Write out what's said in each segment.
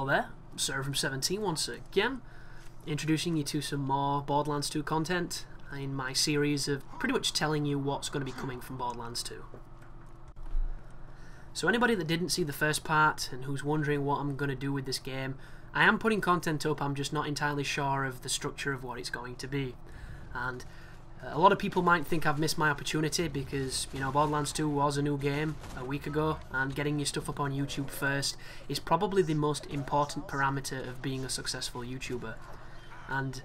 Hello there, Sarah from 17 once again, introducing you to some more Borderlands 2 content in my series of pretty much telling you what's going to be coming from Borderlands 2. So anybody that didn't see the first part and who's wondering what I'm going to do with this game, I am putting content up, I'm just not entirely sure of the structure of what it's going to be. And a lot of people might think I've missed my opportunity because, you know, Borderlands 2 was a new game a week ago, and getting your stuff up on YouTube first is probably the most important parameter of being a successful YouTuber. And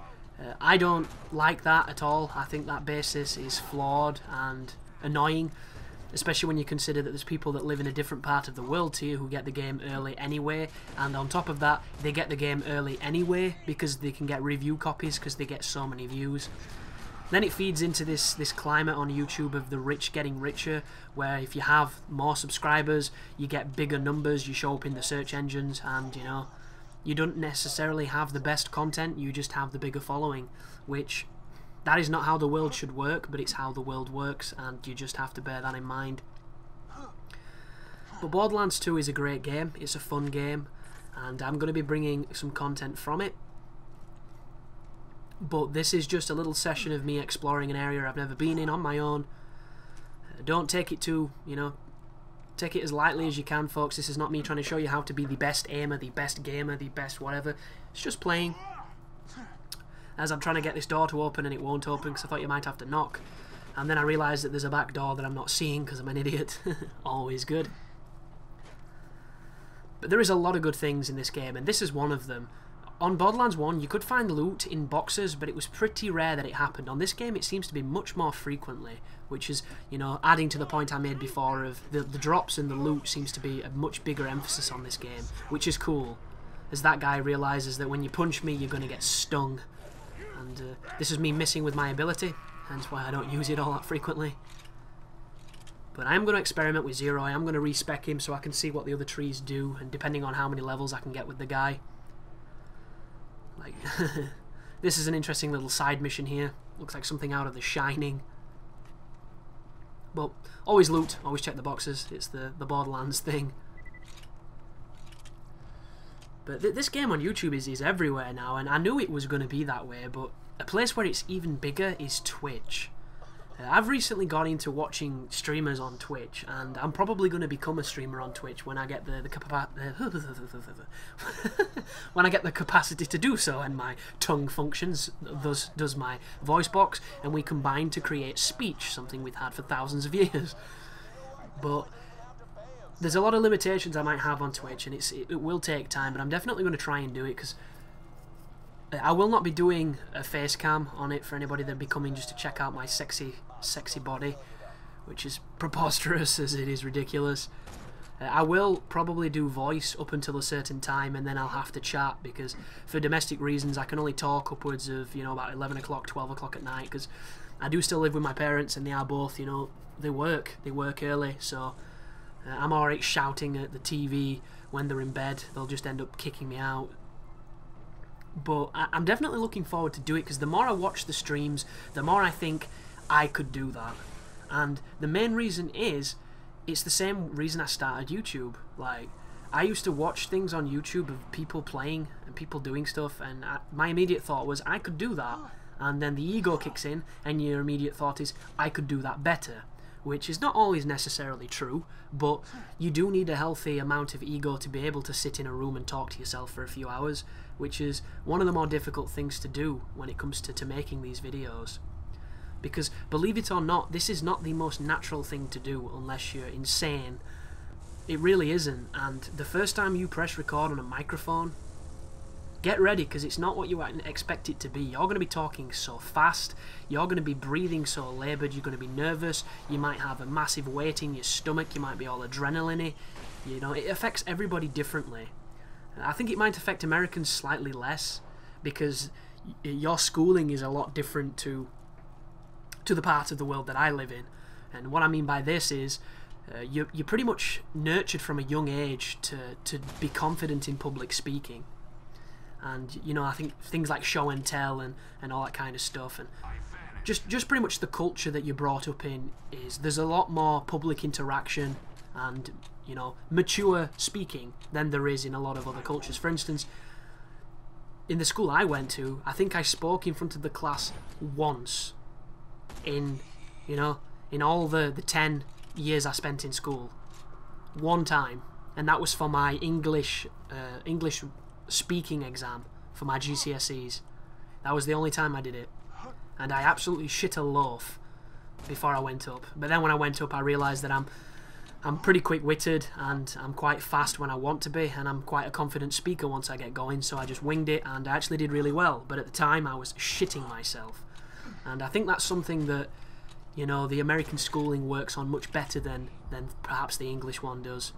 I don't like that at all. I think that basis is flawed and annoying, especially when you consider that there's people that live in a different part of the world to you who get the game early anyway, and on top of that, they get the game early anyway because they can get review copies because they get so many views. Then it feeds into this climate on YouTube of the rich getting richer, where if you have more subscribers, you get bigger numbers, you show up in the search engines, and, you know, you don't necessarily have the best content, you just have the bigger following, which, that is not how the world should work, but it's how the world works, and you just have to bear that in mind. But Borderlands 2 is a great game, it's a fun game, and I'm going to be bringing some content from it. But this is just a little session of me exploring an area I've never been in on my own. Don't take it too, you know, take it as lightly as you can, folks. This is not me trying to show you how to be the best aimer, the best gamer, the best whatever. It's just playing. As I'm trying to get this door to open and it won't open because I thought you might have to knock. And then I realised that there's a back door that I'm not seeing because I'm an idiot. Always good. But there is a lot of good things in this game, and this is one of them. On Borderlands 1, you could find loot in boxes, but it was pretty rare that it happened. On this game, it seems to be much more frequently, which is, you know, adding to the point I made before of the drops and the loot seems to be a much bigger emphasis on this game, which is cool, as that guy realises that when you punch me, you're going to get stung. And this is me missing with my ability, hence why I don't use it all that frequently. But I am going to experiment with Zero. I am going to respec him so I can see what the other trees do, and depending on how many levels I can get with the guy. Like, this is an interesting little side mission here. Looks like something out of The Shining. But always loot, always check the boxes. It's the Borderlands thing. But this game on YouTube is everywhere now, and I knew it was going to be that way, but a place where it's even bigger is Twitch. I've recently got into watching streamers on Twitch, and I'm probably going to become a streamer on Twitch when I get when I get the capacity to do so, and my tongue functions, thus does my voice box, and we combine to create speech, something we've had for thousands of years. But there's a lot of limitations I might have on Twitch, and it will take time, but I'm definitely going to try and do it, because I will not be doing a face cam on it for anybody that'd be coming just to check out my sexy body, which is preposterous as it is ridiculous. I will probably do voice up until a certain time, and then I'll have to chat, because for domestic reasons I can only talk upwards of, you know, about 11 o'clock, 12 o'clock at night, because I do still live with my parents, and they are both, you know, they work early, so I'm alright shouting at the TV when they're in bed. They'll just end up kicking me out. But I'm definitely looking forward to do it, because the more I watch the streams, the more I think I could do that. And the main reason is, it's the same reason I started YouTube. Like, I used to watch things on YouTube of people playing and people doing stuff, and my immediate thought was, I could do that. And then the ego kicks in, and your immediate thought is, I could do that better. Which is not always necessarily true, but you do need a healthy amount of ego to be able to sit in a room and talk to yourself for a few hours, which is one of the more difficult things to do when it comes to making these videos. Because, believe it or not, this is not the most natural thing to do unless you're insane. It really isn't, and the first time you press record on a microphone, get ready, because it's not what you expect it to be. You're going to be talking so fast, you're going to be breathing so laboured, you're going to be nervous, you might have a massive weight in your stomach, you might be all adrenaline-y. You know, it affects everybody differently. I think it might affect Americans slightly less, because your schooling is a lot different to the part of the world that I live in. And what I mean by this is, you're pretty much nurtured from a young age to be confident in public speaking. And, you know, I think things like show and tell and all that kind of stuff, and just pretty much the culture that you're brought up in is, there's a lot more public interaction, and you know, mature speaking than there is in a lot of other cultures. For instance, in the school I went to, I think I spoke in front of the class once in, you know, in all the 10 years I spent in school. One time, and that was for my English speaking exam for my GCSEs. That was the only time I did it, and I absolutely shit a loaf before I went up. But then when I went up, I realised that I'm pretty quick-witted, and I'm quite fast when I want to be, and I'm quite a confident speaker once I get going, so I just winged it, and I actually did really well. But at the time, I was shitting myself. And I think that's something that, you know, the American schooling works on much better than perhaps the English one does.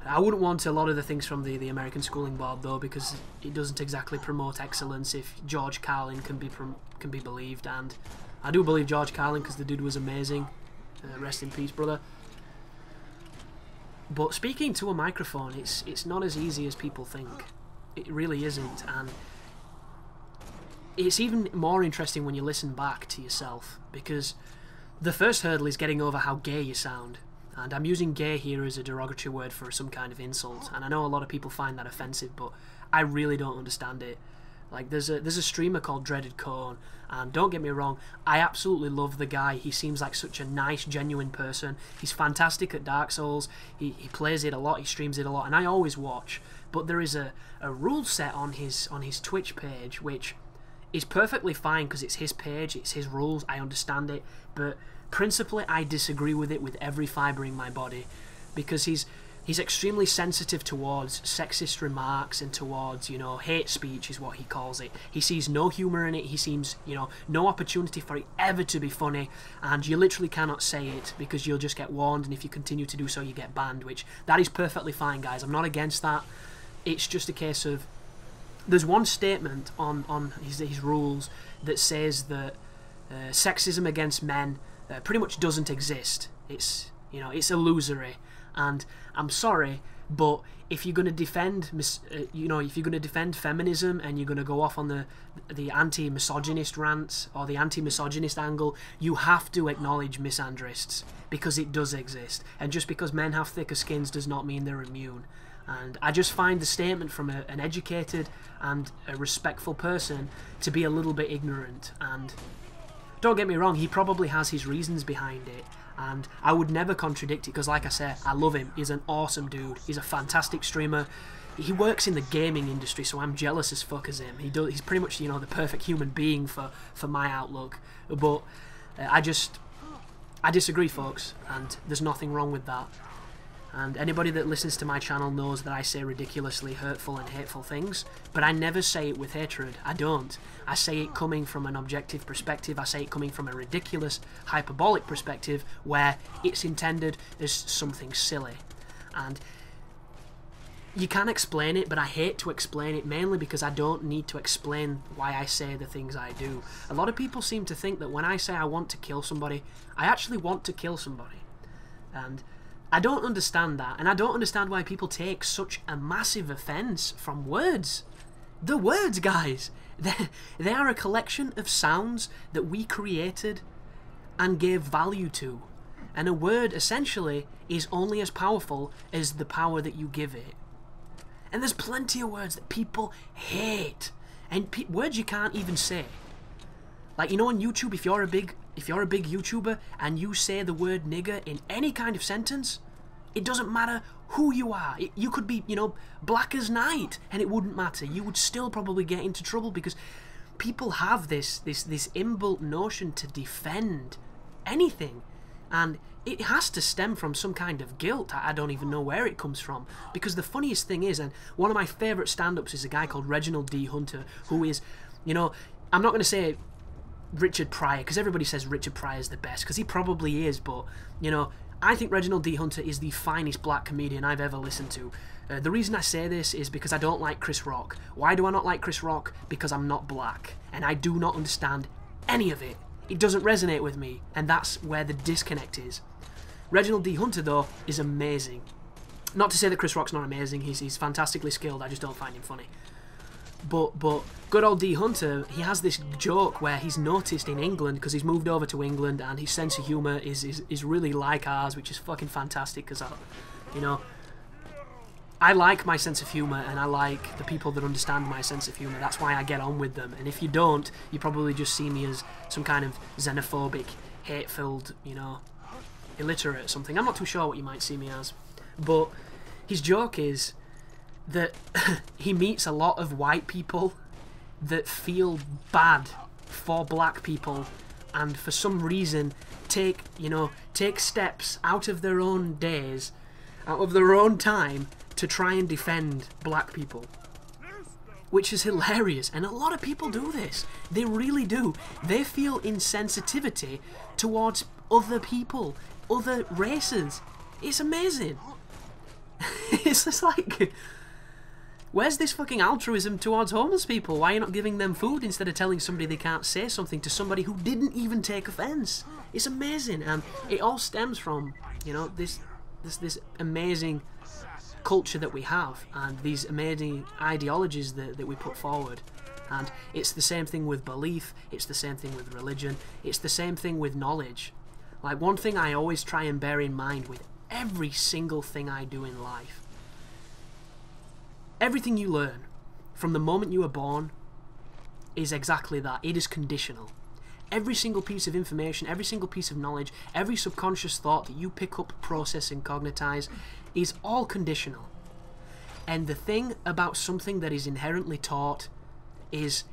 I wouldn't want a lot of the things from the American schooling board, though, because it doesn't exactly promote excellence if George Carlin can be believed, and I do believe George Carlin because the dude was amazing. Rest in peace, brother. But speaking to a microphone, it's not as easy as people think. It really isn't, and it's even more interesting when you listen back to yourself, because the first hurdle is getting over how gay you sound. And I'm using gay here as a derogatory word for some kind of insult, and I know a lot of people find that offensive, but I really don't understand it. Like, there's a streamer called Dreaded Cone, and don't get me wrong, I absolutely love the guy. He seems like such a nice, genuine person. He's fantastic at Dark Souls. He plays it a lot, he streams it a lot, and I always watch. But there is a rule set on his Twitch page, which is perfectly fine because it's his page, it's his rules, I understand it, but principally I disagree with it with every fibre in my body, because he's extremely sensitive towards sexist remarks and towards, you know, hate speech is what he calls it. He sees no humour in it. He seems, you know, no opportunity for it ever to be funny, and you literally cannot say it because you'll just get warned, and if you continue to do so you get banned, which that is perfectly fine, guys. I'm not against that. It's just a case of there's one statement on his rules that says that sexism against men pretty much doesn't exist. It's, you know, it's illusory. And I'm sorry, but if you're going to defend, you know, if you're going to defend feminism and you're going to go off on the anti-misogynist rants or the anti-misogynist angle, you have to acknowledge misandrists, because it does exist. And just because men have thicker skins does not mean they're immune. And I just find the statement from an educated and a respectful person to be a little bit ignorant. And don't get me wrong, he probably has his reasons behind it, and I would never contradict it, because like I said, I love him. He's an awesome dude. He's a fantastic streamer. He works in the gaming industry, so I'm jealous as fuck as him. He's pretty much, you know, the perfect human being for my outlook. But I disagree, folks, and there's nothing wrong with that. And anybody that listens to my channel knows that I say ridiculously hurtful and hateful things, but I never say it with hatred. I don't. I say it coming from an objective perspective. I say it coming from a ridiculous, hyperbolic perspective where it's intended as something silly. And you can explain it, but I hate to explain it, mainly because I don't need to explain why I say the things I do. A lot of people seem to think that when I say I want to kill somebody, I actually want to kill somebody. And I don't understand that, and I don't understand why people take such a massive offence from words. The words, guys, they are a collection of sounds that we created and gave value to. And a word, essentially, is only as powerful as the power that you give it. And there's plenty of words that people hate, and words you can't even say. Like, you know, on YouTube, if you're a big YouTuber and you say the word nigger in any kind of sentence, it doesn't matter who you are. You could be, you know, black as night, and it wouldn't matter. You would still probably get into trouble, because people have this inbuilt notion to defend anything, and it has to stem from some kind of guilt. I don't even know where it comes from, because the funniest thing is, and one of my favourite stand-ups is a guy called Reginald D. Hunter, who is, you know, I'm not going to say Richard Pryor, because everybody says Richard Pryor is the best, because he probably is, but, you know, I think Reginald D. Hunter is the finest black comedian I've ever listened to. The reason I say this is because I don't like Chris Rock. Why do I not like Chris Rock? Because I'm not black, and I do not understand any of it. It doesn't resonate with me, and that's where the disconnect is. Reginald D. Hunter, though, is amazing. Not to say that Chris Rock's not amazing, he's fantastically skilled, I just don't find him funny. But good old D Hunter, he has this joke where he's noticed in England, because he's moved over to England, and his sense of humour is really like ours, which is fucking fantastic, because, you know, I like my sense of humour, and I like the people that understand my sense of humour. That's why I get on with them. And if you don't, you probably just see me as some kind of xenophobic, hate-filled, you know, illiterate or something. I'm not too sure what you might see me as. But his joke is that he meets a lot of white people that feel bad for black people, and for some reason take steps out of their own days, out of their own time, to try and defend black people. Which is hilarious, and a lot of people do this. They really do. They feel insensitivity towards other people, other races. It's amazing. It's just like, where's this fucking altruism towards homeless people? Why are you not giving them food instead of telling somebody they can't say something to somebody who didn't even take offence? It's amazing, and it all stems from, you know, this amazing culture that we have, and these amazing ideologies that we put forward. And it's the same thing with belief, it's the same thing with religion, it's the same thing with knowledge. Like, one thing I always try and bear in mind with every single thing I do in life: everything you learn from the moment you are born is exactly that. It is conditional. Every single piece of information, every single piece of knowledge, every subconscious thought that you pick up, process and cognitize is all conditional. And the thing about something that is inherently taught is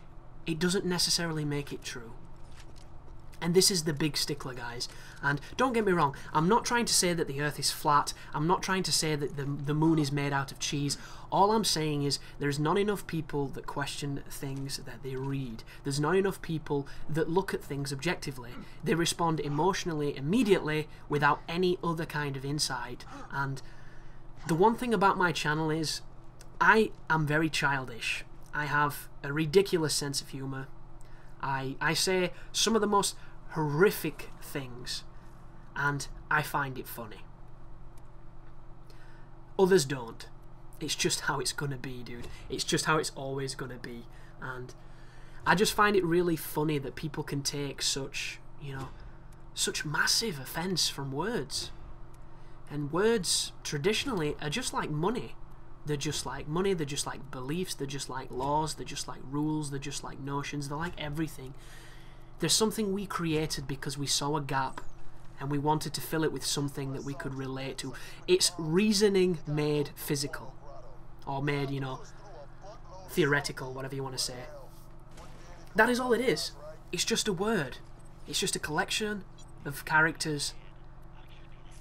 it doesn't necessarily make it true. And this is the big stickler, guys. And don't get me wrong, I'm not trying to say that the earth is flat. I'm not trying to say that the moon is made out of cheese. All I'm saying is there's not enough people that question things that they read. There's not enough people that look at things objectively. They respond emotionally, immediately, without any other kind of insight. And the one thing about my channel is I am very childish. I have a ridiculous sense of humour. I say some of the most horrific things, and I find it funny. Others don't. It's just how it's gonna be, dude. It's just how it's always gonna be. And I just find it really funny that people can take such, you know, such massive offence from words. And words, traditionally, are just like money. They're just like money, they're just like beliefs, they're just like laws, they're just like rules, they're just like notions, they're like everything. There's something we created because we saw a gap and we wanted to fill it with something that we could relate to. It's reasoning made physical. Or made, you know, theoretical, whatever you want to say. That is all it is. It's just a word. It's just a collection of characters.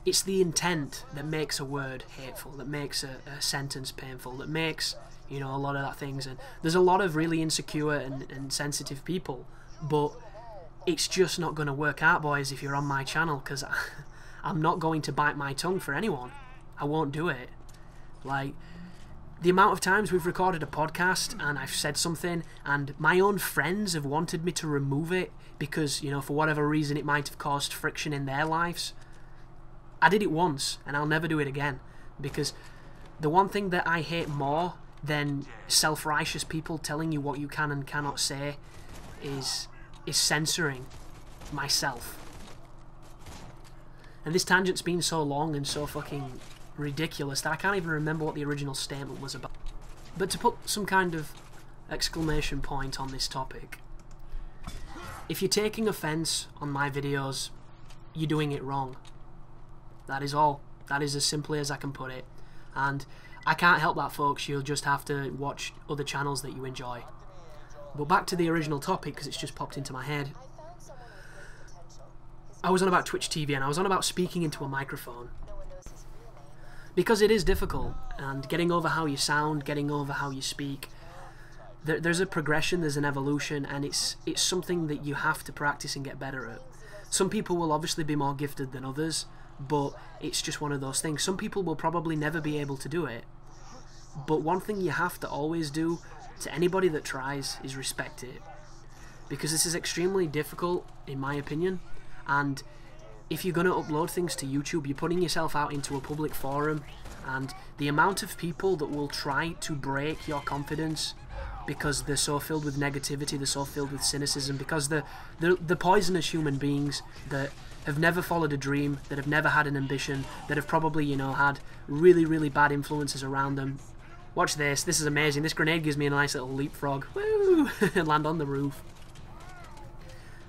It's the intent that makes a word hateful, that makes a sentence painful, that makes, you know, a lot of that things. And there's a lot of really insecure and sensitive people, but it's just not going to work out, boys, if you're on my channel, because I'm not going to bite my tongue for anyone. I won't do it. Like, the amount of times we've recorded a podcast and I've said something and my own friends have wanted me to remove it because, you know, for whatever reason it might have caused friction in their lives. I did it once, and I'll never do it again, because the one thing that I hate more than self-righteous people telling you what you can and cannot say is censoring myself. And this tangent's been so long and so fucking ridiculous that I can't even remember what the original statement was about. But to put some kind of exclamation point on this topic, if you're taking offence on my videos, you're doing it wrong. That is all. That is as simply as I can put it. And I can't help that, folks. You'll just have to watch other channels that you enjoy. But back to the original topic, because it's just popped into my head. I was on about Twitch TV, and I was on about speaking into a microphone. Because it is difficult, and getting over how you sound, getting over how you speak, there's a progression, there's an evolution, and it's something that you have to practice and get better at. Some people will obviously be more gifted than others, but it's just one of those things. Some people will probably never be able to do it, but one thing you have to always do to anybody that tries is respect it, because this is extremely difficult in my opinion. And if you're going to upload things to YouTube, you're putting yourself out into a public forum, and the amount of people that will try to break your confidence because they're so filled with negativity, they're so filled with cynicism, because they're poisonous human beings that have never followed a dream, that have never had an ambition, that have probably, you know, had really, really bad influences around them. Watch this. This is amazing. This grenade gives me a nice little leapfrog. Woo! And land on the roof.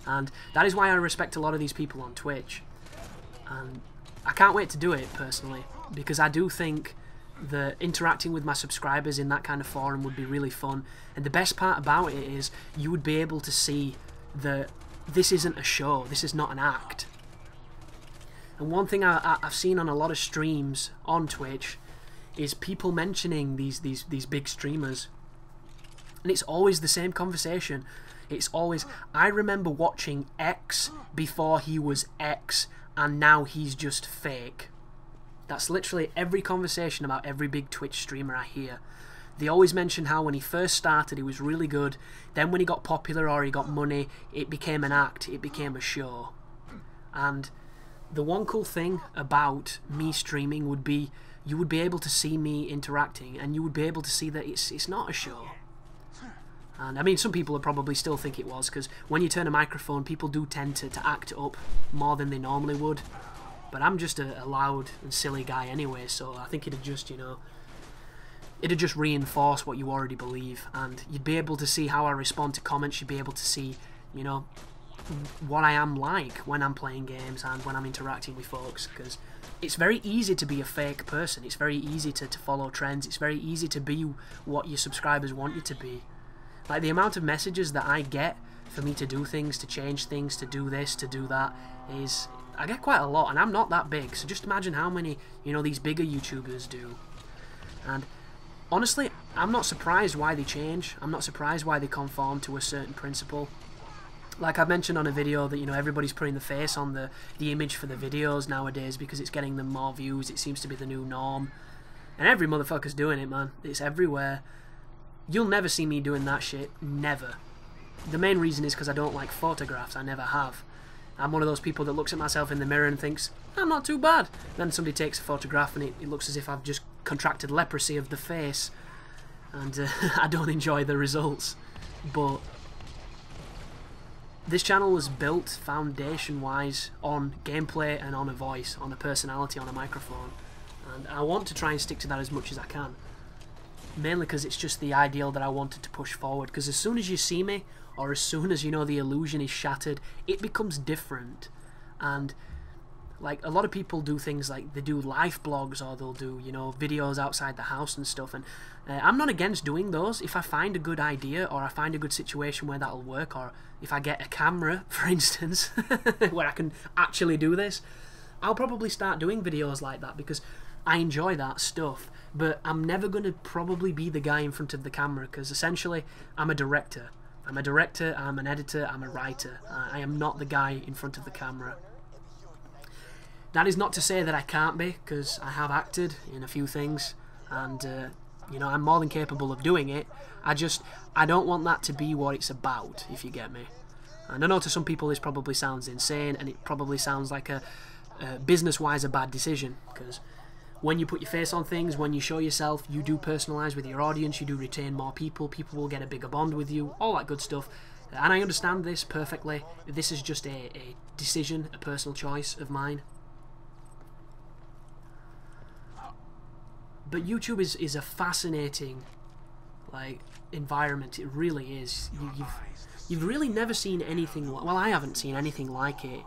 And that is why I respect a lot of these people on Twitch. And I can't wait to do it, personally, because I do think that interacting with my subscribers in that kind of forum would be really fun. And the best part about it is you would be able to see that this isn't a show. This is not an act. And one thing I've seen on a lot of streams on Twitch is people mentioning these big streamers, and it's always the same conversation. It's always, I remember watching X before he was X, and now he's just fake. That's literally every conversation about every big Twitch streamer I hear. They always mention how when he first started he was really good, then when he got popular or he got money, it became an act, it became a show. And the one cool thing about me streaming would be you would be able to see me interacting, and you would be able to see that it's not a show. And I mean, some people would probably still think it was, because when you turn a microphone, people do tend to act up more than they normally would. But I'm just a loud and silly guy anyway, so I think it'd just, you know, it'd just reinforce what you already believe, and you'd be able to see how I respond to comments. You'd be able to see, you know, what I am like when I'm playing games and when I'm interacting with folks, because it's very easy to be a fake person. It's very easy to follow trends. It's very easy to be what your subscribers want you to be. Like, the amount of messages that I get for me to do things, to change things, to do this, to do that, is, I get quite a lot, and I'm not that big, so just imagine how many, you know, these bigger YouTubers do. And honestly, I'm not surprised why they change. I'm not surprised why they conform to a certain principle. Like I've mentioned on a video that, you know, everybody's putting the face on the image for the videos nowadays because it's getting them more views. It seems to be the new norm. And every motherfucker's doing it, man. It's everywhere. You'll never see me doing that shit. Never. The main reason is because I don't like photographs. I never have. I'm one of those people that looks at myself in the mirror and thinks, I'm not too bad. Then somebody takes a photograph and it looks as if I've just contracted leprosy of the face. And I don't enjoy the results. But this channel was built foundation-wise on gameplay and on a voice, on a personality, on a microphone. And I want to try and stick to that as much as I can. Mainly because it's just the ideal that I wanted to push forward. Because as soon as you see me, or as soon as, you know, the illusion is shattered, it becomes different. And like, a lot of people do things like they do life blogs, or they'll do, you know, videos outside the house and stuff, and I'm not against doing those. If I find a good idea, or I find a good situation where that'll work, or if I get a camera, for instance, where I can actually do this, I'll probably start doing videos like that, because I enjoy that stuff. But I'm never going to probably be the guy in front of the camera, because essentially I'm a director. I'm a director, I'm an editor, I'm a writer. I am not the guy in front of the camera. That is not to say that I can't be, because I have acted in a few things, and you know, I'm more than capable of doing it. I don't want that to be what it's about, if you get me. And I know to some people this probably sounds insane, and it probably sounds like a business-wise a bad decision, because when you put your face on things, when you show yourself, you do personalise with your audience, you do retain more people, people will get a bigger bond with you, all that good stuff. And I understand this perfectly. This is just a decision, a personal choice of mine. But YouTube is a fascinating, like, environment. It really is. You've really never seen anything like, well, I haven't seen anything like it,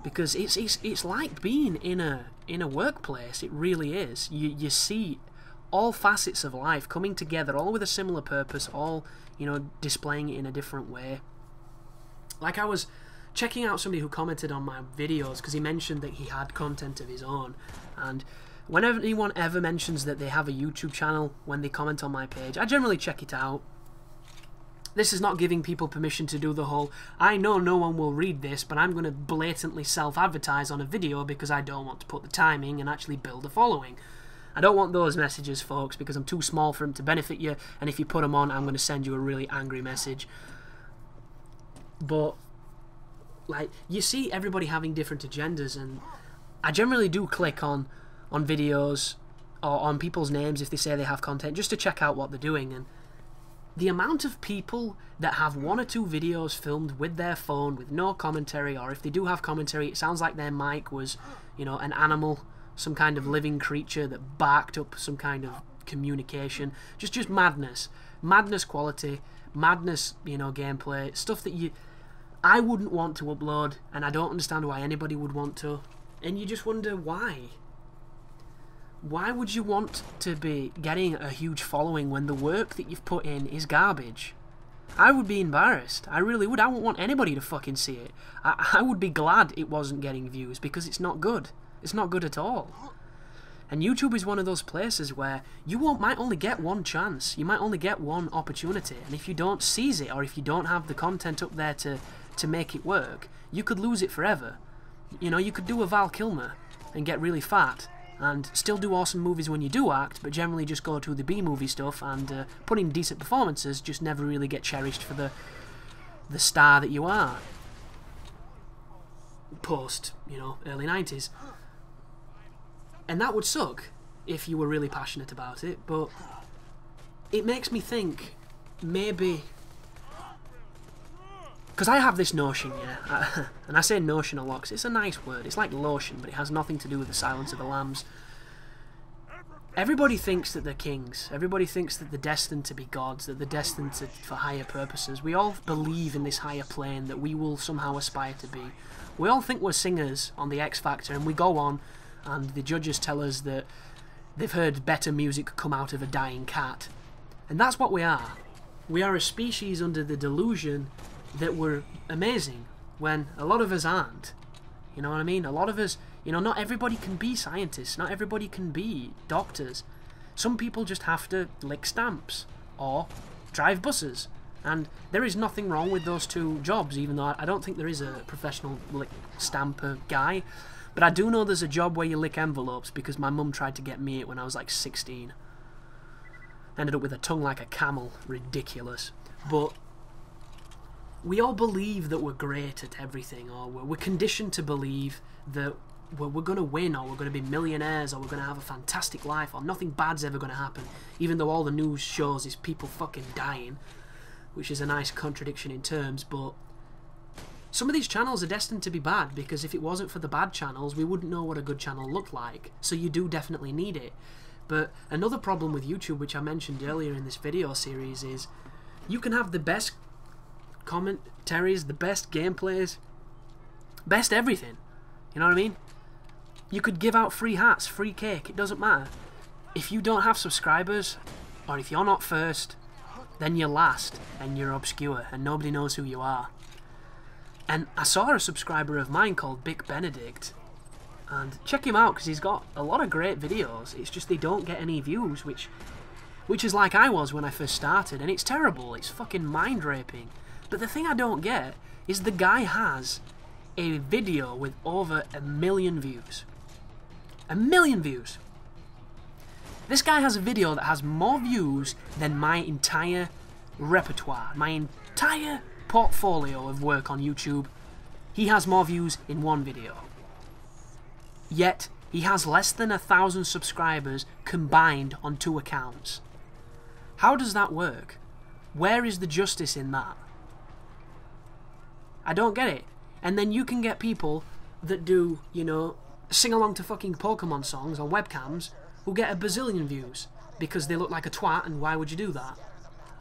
because it's like being in a workplace. It really is. You see all facets of life coming together, all with a similar purpose, all, you know, displaying it in a different way. Like, I was checking out somebody who commented on my videos because he mentioned that he had content of his own, and whenever anyone ever mentions that they have a YouTube channel when they comment on my page, I generally check it out. This is not giving people permission to do the whole, I know no one will read this, but I'm going to blatantly self-advertise on a video because I don't want to put the time in and actually build a following. I don't want those messages, folks, because I'm too small for them to benefit you, and if you put them on, I'm going to send you a really angry message. But, like, you see everybody having different agendas, and I generally do click on videos or on people's names if they say they have content, just to check out what they're doing. And the amount of people that have 1 or 2 videos filmed with their phone with no commentary, or if they do have commentary, it sounds like their mic was, you know, an animal, some kind of living creature that barked up some kind of communication. Just madness. Madness quality, madness, you know, gameplay, stuff that I wouldn't want to upload, and I don't understand why anybody would want to. And you just wonder why. Why would you want to be getting a huge following when the work that you've put in is garbage? I would be embarrassed. I really would. I wouldn't want anybody to fucking see it. I would be glad it wasn't getting views, because it's not good. It's not good at all. And YouTube is one of those places where you might only get one chance. You might only get one opportunity. And if you don't seize it, or if you don't have the content up there to make it work, you could lose it forever. You know, you could do a Val Kilmer and get really fat, and still do awesome movies when you do act, but generally just go to the B-movie stuff and put in decent performances, just never really get cherished for the star that you are. Post, you know, early 90s. And that would suck if you were really passionate about it, but it makes me think, maybe... Because I have this notion, yeah, and I say notion a lot because it's a nice word. It's like lotion, but it has nothing to do with the Silence of the Lambs. Everybody thinks that they're kings. Everybody thinks that they're destined to be gods, that they're destined for higher purposes. We all believe in this higher plane that we will somehow aspire to be. We all think we're singers on the X Factor, and we go on, and the judges tell us that they've heard better music come out of a dying cat. And that's what we are. We are a species under the delusion that we're amazing, when a lot of us aren't. You know what I mean? A lot of us, you know, not everybody can be scientists, not everybody can be doctors. Some people just have to lick stamps, or drive buses. And there is nothing wrong with those 2 jobs, even though I don't think there is a professional lick stamper guy. But I do know there's a job where you lick envelopes, because my mum tried to get me it when I was like 16. Ended up with a tongue like a camel. Ridiculous. But we all believe that we're great at everything, or we're conditioned to believe that we're going to win, or we're going to be millionaires, or we're going to have a fantastic life, or nothing bad's ever going to happen, even though all the news shows is people fucking dying, which is a nice contradiction in terms. But some of these channels are destined to be bad, because if it wasn't for the bad channels, we wouldn't know what a good channel looked like. So you do definitely need it. But another problem with YouTube, which I mentioned earlier in this video series, is you can have the best commentaries, the best gameplays, best everything. You know what I mean? You could give out free hats, free cake, it doesn't matter. If you don't have subscribers, or if you're not first, then you're last, and you're obscure, and nobody knows who you are. And I saw a subscriber of mine called Bic Benedict, and check him out because he's got a lot of great videos. It's just they don't get any views, which is like I was when I first started, and it's terrible. It's fucking mind-raping. But the thing I don't get is the guy has a video with over 1 million views. 1 million views. This guy has a video that has more views than my entire repertoire, my entire portfolio of work on YouTube. He has more views in one video. Yet, he has less than 1,000 subscribers combined on 2 accounts. How does that work? Where is the justice in that? I don't get it. And then you can get people that do, you know, sing along to fucking Pokemon songs on webcams who get a bazillion views because they look like a twat, and why would you do that?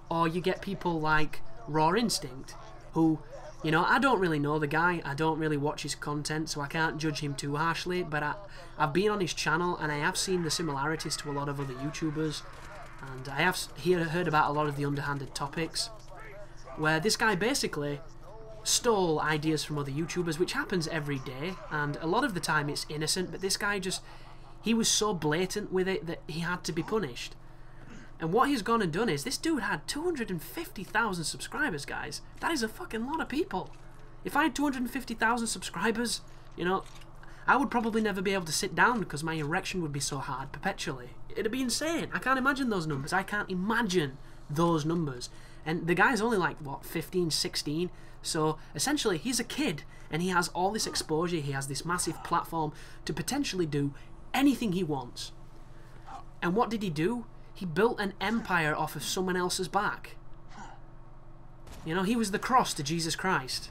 Or you get people like Raw Instinct who, you know, I don't really know the guy, I don't really watch his content, so I can't judge him too harshly, but I've been on his channel and I have seen the similarities to a lot of other YouTubers, and I have heard about a lot of the underhanded topics, where this guy basically stole ideas from other YouTubers, which happens every day, and a lot of the time it's innocent, but this guy just, he was so blatant with it that he had to be punished. And what he's gone and done is, this dude had 250,000 subscribers, guys. That is a fucking lot of people. If I had 250,000 subscribers, you know, I would probably never be able to sit down because my erection would be so hard perpetually. It'd be insane. I can't imagine those numbers. I can't imagine those numbers. And the guy's only like, what, 15, 16? So essentially, he's a kid and he has all this exposure. He has this massive platform to potentially do anything he wants. And what did he do? He built an empire off of someone else's back. You know, he was the cross to Jesus Christ.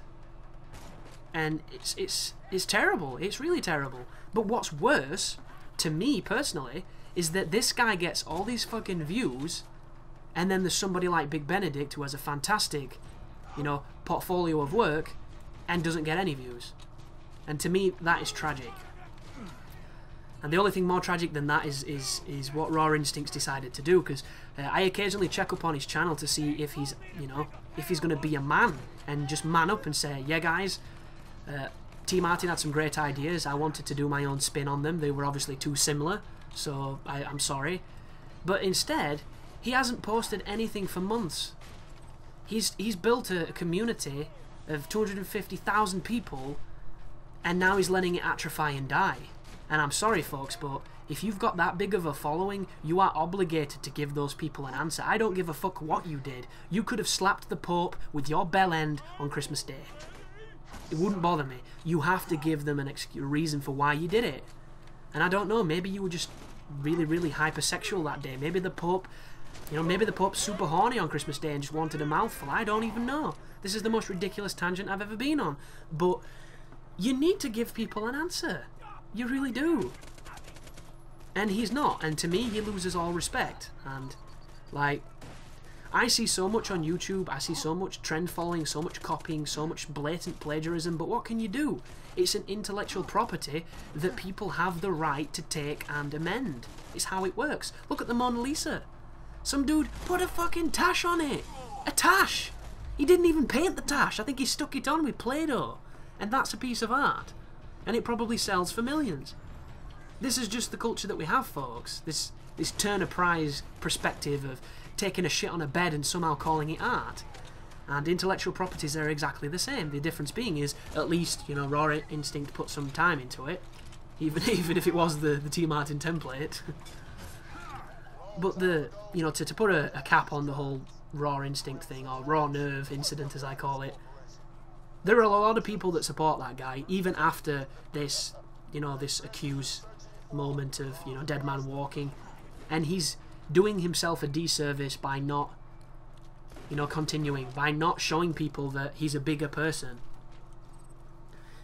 And it's terrible. It's really terrible. But what's worse, to me personally, is that this guy gets all these fucking views, and then there's somebody like Big Benedict who has a fantastic, you know, portfolio of work and doesn't get any views. And to me, that is tragic. And the only thing more tragic than that is what Raw Instincts decided to do, because I occasionally check up on his channel to see if he's, you know, if he's going to be a man and just man up and say, yeah guys, T. Martin had some great ideas, I wanted to do my own spin on them, they were obviously too similar, so I'm sorry. But instead, he hasn't posted anything for months. He's built a community of 250,000 people, and now he's letting it atrophy and die. And I'm sorry folks, but if you've got that big of a following, you are obligated to give those people an answer. I don't give a fuck what you did. You could have slapped the Pope with your bell end on Christmas Day. It wouldn't bother me. You have to give them a reason for why you did it. And I don't know, maybe you were just really, really hypersexual that day. Maybe the Pope, you know, maybe the Pope's super horny on Christmas Day and just wanted a mouthful. I don't even know. This is the most ridiculous tangent I've ever been on. But you need to give people an answer. You really do. And he's not. And to me, he loses all respect. And, like, I see so much on YouTube. I see so much trend following, so much copying, so much blatant plagiarism. But what can you do? It's an intellectual property that people have the right to take and amend. It's how it works. Look at the Mona Lisa. Some dude put a fucking tash on it. A tash. He didn't even paint the tash. I think he stuck it on with Play-Doh. And that's a piece of art. And it probably sells for millions. This is just the culture that we have, folks. This Turner Prize perspective of taking a shit on a bed and somehow calling it art. And intellectual properties are exactly the same. The difference being is, at least, you know, Raw Instinct put some time into it. Even if it was the T. Martin template. But you know, to put a cap on the whole Raw Instinct thing, or Raw Nerve incident as I call it, there are a lot of people that support that guy, even after this, you know, this accused moment of, you know, dead man walking. And he's doing himself a disservice by not, you know, continuing, by not showing people that he's a bigger person.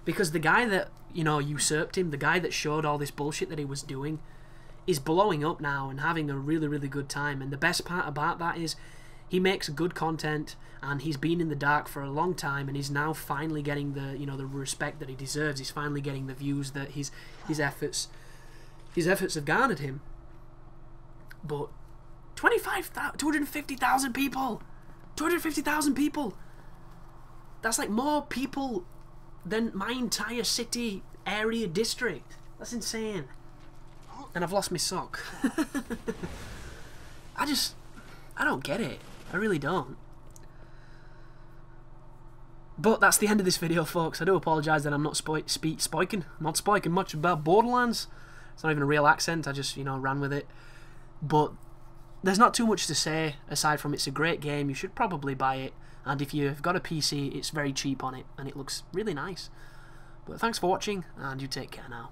Because the guy that, you know, usurped him, the guy that showed all this bullshit that he was doing, is blowing up now and having a really, really good time. And the best part about that is he makes good content, and he's been in the dark for a long time, and he's now finally getting the, you know, the respect that he deserves. He's finally getting the views that his efforts have garnered him. But 250,000 people, 250,000 people. That's like more people than my entire city area district. That's insane. And I've lost my sock. I don't get it. I really don't. But that's the end of this video, folks. I do apologise that I'm not spoiking much about Borderlands. It's not even a real accent. I just, you know, ran with it. But there's not too much to say aside from it's a great game. You should probably buy it. And if you've got a PC, it's very cheap on it, and it looks really nice. But thanks for watching, and you take care now.